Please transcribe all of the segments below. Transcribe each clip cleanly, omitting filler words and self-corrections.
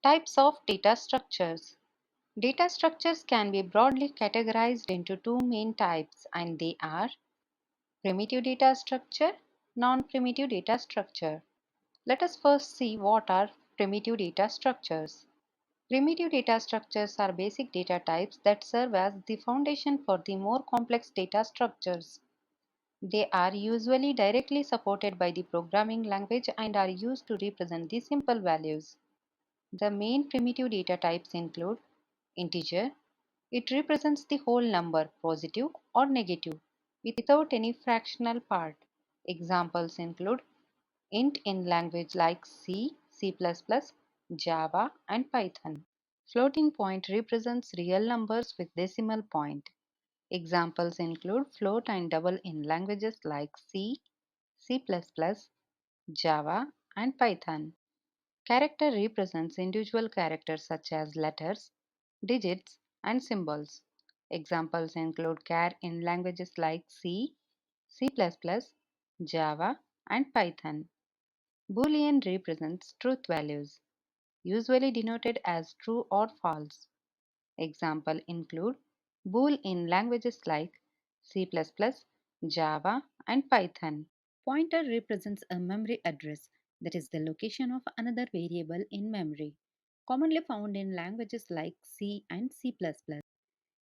Types of data structures. Data structures can be broadly categorized into two main types, and they are primitive data structure, non-primitive data structure. Let us first see what are primitive data structures. Primitive data structures are basic data types that serve as the foundation for the more complex data structures. They are usually directly supported by the programming language and are used to represent the simple values. The main primitive data types include integer. It represents the whole number, positive or negative, without any fractional part. Examples include int in language like C, C++, Java, and Python. Floating point represents real numbers with decimal point. Examples include float and double in languages like C, C++, Java, and Python. Character represents individual characters such as letters, digits, and symbols. Examples include char in languages like C, C++, Java, and Python. Boolean represents truth values, usually denoted as true or false. Examples include bool in languages like C++, Java, and Python. Pointer represents a memory address, that is the location of another variable in memory, commonly found in languages like C and C++.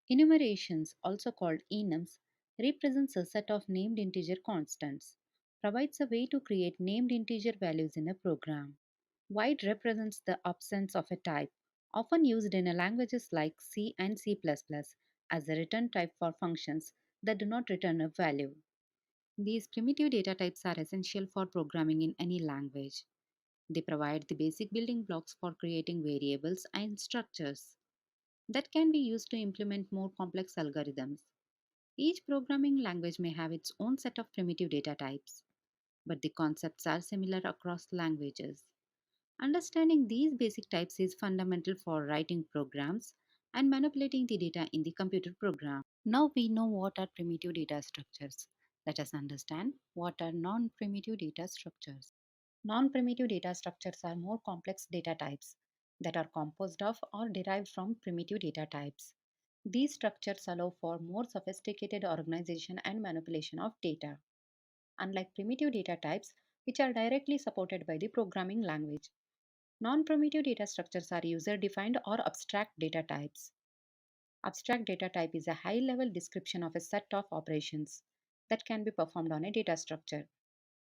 Enumerations, also called enums, represents a set of named integer constants, provides a way to create named integer values in a program. Void represents the absence of a type, often used in languages like C and C++ as a return type for functions that do not return a value. These primitive data types are essential for programming in any language. They provide the basic building blocks for creating variables and structures that can be used to implement more complex algorithms. Each programming language may have its own set of primitive data types, but the concepts are similar across languages. Understanding these basic types is fundamental for writing programs and manipulating the data in the computer program. Now we know what are primitive data structures. Let us understand what are non-primitive data structures. Non-primitive data structures are more complex data types that are composed of or derived from primitive data types. These structures allow for more sophisticated organization and manipulation of data. Unlike primitive data types, which are directly supported by the programming language, non-primitive data structures are user-defined or abstract data types. Abstract data type is a high-level description of a set of operations that can be performed on a data structure.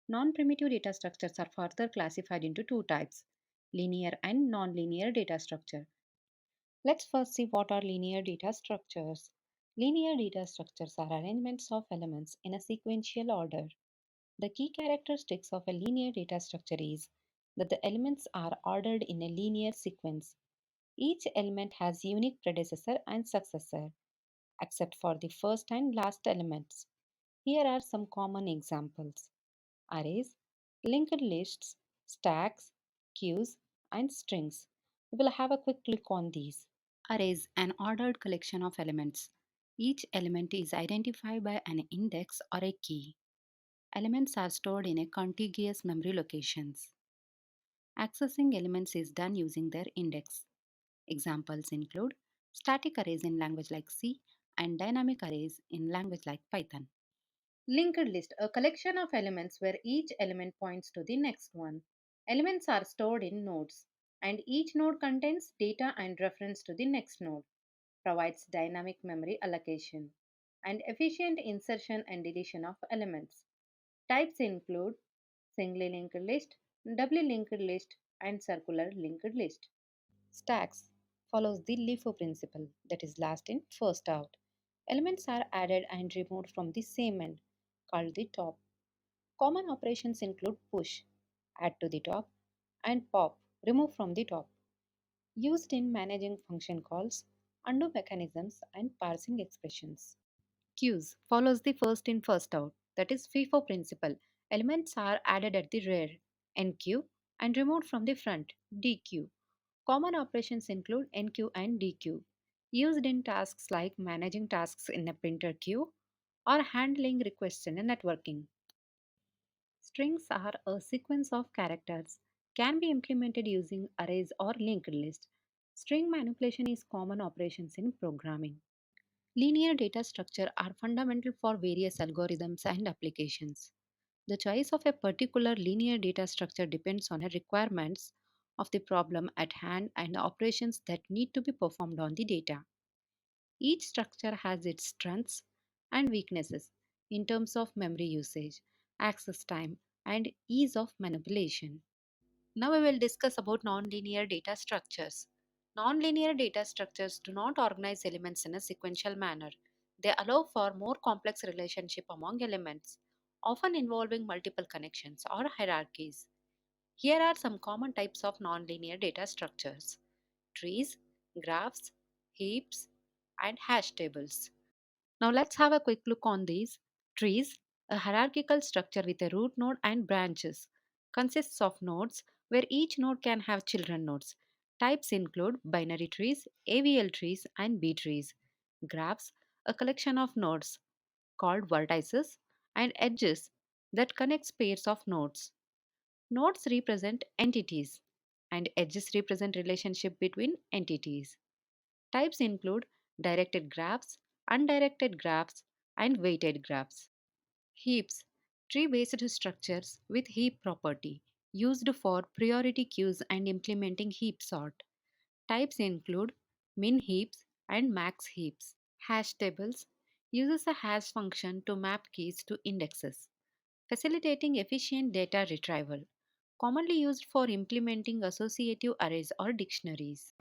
Non-primitive data structures are further classified into two types, linear and non-linear data structure. Let's first see what are linear data structures. Linear data structures are arrangements of elements in a sequential order. The key characteristics of a linear data structure is that the elements are ordered in a linear sequence. Each element has unique predecessor and successor, except for the first and last elements. Here are some common examples: arrays, linked lists, stacks, queues, and strings. We will have a quick look on these. Arrays, an ordered collection of elements. Each element is identified by an index or a key. Elements are stored in a contiguous memory locations. Accessing elements is done using their index. Examples include static arrays in language like C and dynamic arrays in language like Python. Linked list, a collection of elements where each element points to the next one. Elements are stored in nodes, and each node contains data and reference to the next node, provides dynamic memory allocation, and efficient insertion and deletion of elements. Types include singly linked list, doubly linked list, and circular linked list. Stacks follows the LIFO principle, that is last in first out. Elements are added and removed from the same end, called the top. Common operations include push, add to the top, and pop, remove from the top. Used in managing function calls, undo mechanisms, and parsing expressions. Queues follows the first in first out, that is FIFO principle. Elements are added at the rear, NQ, and removed from the front, DQ. Common operations include NQ and DQ, used in tasks like managing tasks in a printer queue or handling requests in a networking. Strings are a sequence of characters can be implemented using arrays or linked lists. String manipulation is common operations in programming. Linear data structure are fundamental for various algorithms and applications. The choice of a particular linear data structure depends on the requirements of the problem at hand and the operations that need to be performed on the data. Each structure has its strengths and weaknesses in terms of memory usage, access time, and ease of manipulation. Now we will discuss about nonlinear data structures. Nonlinear data structures do not organize elements in a sequential manner. They allow for more complex relationship among elements, often involving multiple connections or hierarchies. Here are some common types of nonlinear data structures: trees, graphs, heaps, and hash tables. Now let's have a quick look on these. Trees, a hierarchical structure with a root node and branches, consists of nodes where each node can have children nodes. Types include binary trees, AVL trees, and B trees. Graphs, a collection of nodes called vertices and edges that connects pairs of nodes. Nodes represent entities and edges represent relationship between entities. Types include directed graphs, undirected graphs, and weighted graphs. Heaps, tree based structures with heap property, used for priority queues and implementing heap sort. Types include min heaps and max heaps. Hash tables uses a hash function to map keys to indexes, facilitating efficient data retrieval, commonly used for implementing associative arrays or dictionaries.